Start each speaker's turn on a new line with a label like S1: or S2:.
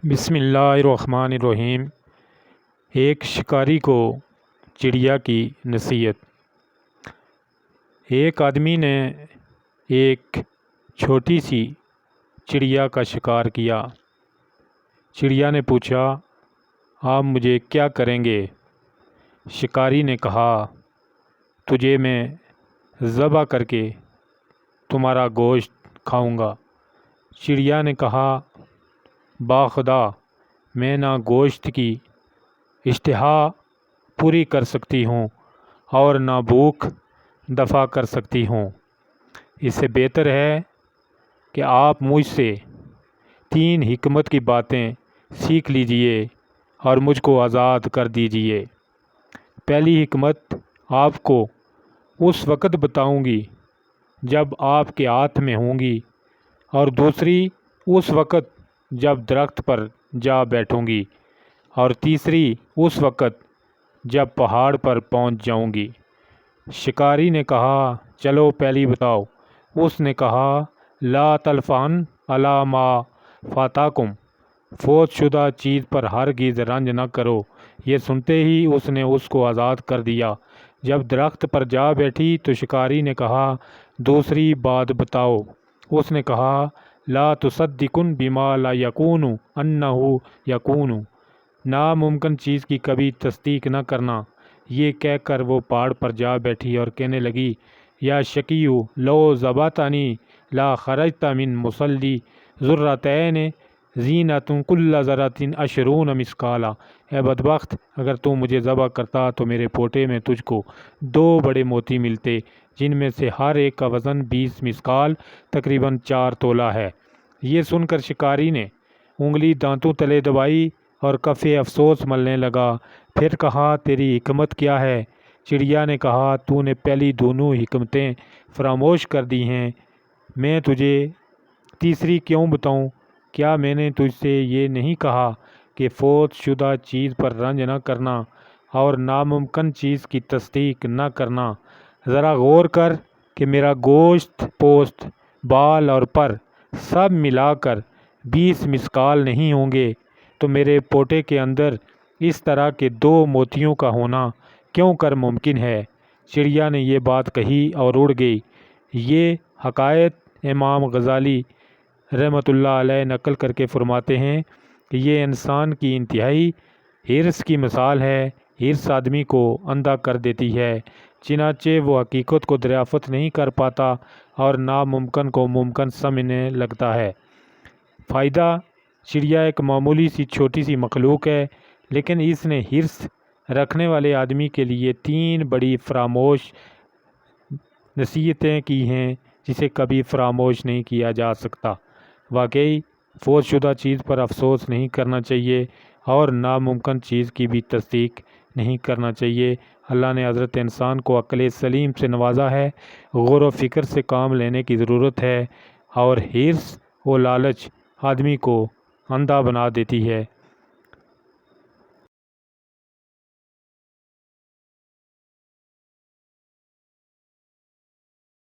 S1: بسم اللہ الرحمن الرحیم۔ ایک شکاری کو چڑیا کی نصیحت۔ ایک آدمی نے ایک چھوٹی سی چڑیا کا شکار کیا۔ چڑیا نے پوچھا، آپ مجھے کیا کریں گے؟ شکاری نے کہا، تجھے میں ذبح کر کے تمہارا گوشت کھاؤں گا۔ چڑیا نے کہا، باخدا میں نہ گوشت کی اشتہا پوری کر سکتی ہوں اور نہ بھوک دفع کر سکتی ہوں۔ اس سے بہتر ہے کہ آپ مجھ سے 3 حکمت کی باتیں سیکھ لیجئے اور مجھ کو آزاد کر دیجئے۔ پہلی حکمت آپ کو اس وقت بتاؤں گی جب آپ کے ہاتھ میں ہوں گی، اور دوسری اس وقت جب درخت پر جا بیٹھوں گی، اور تیسری اس وقت جب پہاڑ پر پہنچ جاؤں گی۔ شکاری نے کہا، چلو پہلی بتاؤ۔ اس نے کہا، لا تلفن علی ما فاتکم، فوت شدہ چیز پر ہرگز رنج نہ کرو۔ یہ سنتے ہی اس نے اس کو آزاد کر دیا۔ جب درخت پر جا بیٹھی تو شکاری نے کہا، دوسری بات بتاؤ۔ اس نے کہا، لا تصدقن بما لا یکون انہ یکون، ناممکن چیز کی کبھی تصدیق نہ کرنا۔ یہ کہہ کر وہ پہاڑ پر جا بیٹھی اور کہنے لگی، یا شقیو لو ذبحتنی لا خرجت من مصلی ذرتین زینۃ کل ذرۃ 20 مثقالا۔ اے بدبخت، اگر تو مجھے ذبح کرتا تو میرے پوٹے میں تجھ کو 2 بڑے موتی ملتے، جن میں سے ہر ایک کا وزن 20 مثقال تقریباً 4 تولہ ہے۔ یہ سن کر شکاری نے انگلی دانتوں تلے دبائی اور کفِ افسوس ملنے لگا۔ پھر کہا، تیری حکمت کیا ہے؟ چڑیا نے کہا، تو نے پہلی دونوں حکمتیں فراموش کر دی ہیں، میں تجھے تیسری کیوں بتاؤں؟ کیا میں نے تجھ سے یہ نہیں کہا کہ فوت شدہ چیز پر رنج نہ کرنا اور ناممکن چیز کی تصدیق نہ کرنا؟ ذرا غور کر کہ میرا گوشت، پوست، بال اور پر سب ملا کر 20 مثقال نہیں ہوں گے، تو میرے پوٹے کے اندر اس طرح کے 2 موتیوں کا ہونا کیوں کر ممکن ہے؟ چڑیا نے یہ بات کہی اور اڑ گئی۔ یہ حکایت امام غزالی رحمۃ اللہ علیہ نقل کر کے فرماتے ہیں کہ یہ انسان کی انتہائی حرص کی مثال ہے۔ حرص آدمی کو اندھا کر دیتی ہے، چنانچہ وہ حقیقت کو دریافت نہیں کر پاتا اور ناممکن کو ممکن سمجھنے لگتا ہے۔ فائدہ: چڑیا ایک معمولی سی چھوٹی سی مخلوق ہے، لیکن اس نے حرص رکھنے والے آدمی کے لیے 3 بڑی فراموش نصیحتیں کی ہیں جسے کبھی فراموش نہیں کیا جا سکتا۔ واقعی فوت شدہ چیز پر افسوس نہیں کرنا چاہیے اور ناممکن چیز کی بھی تصدیق نہیں کرنا چاہیے۔ اللہ نے حضرت انسان کو عقل سلیم سے نوازا ہے۔ غور و فکر سے کام لینے کی ضرورت ہے، اور حرص و لالچ آدمی کو اندھا بنا دیتی ہے۔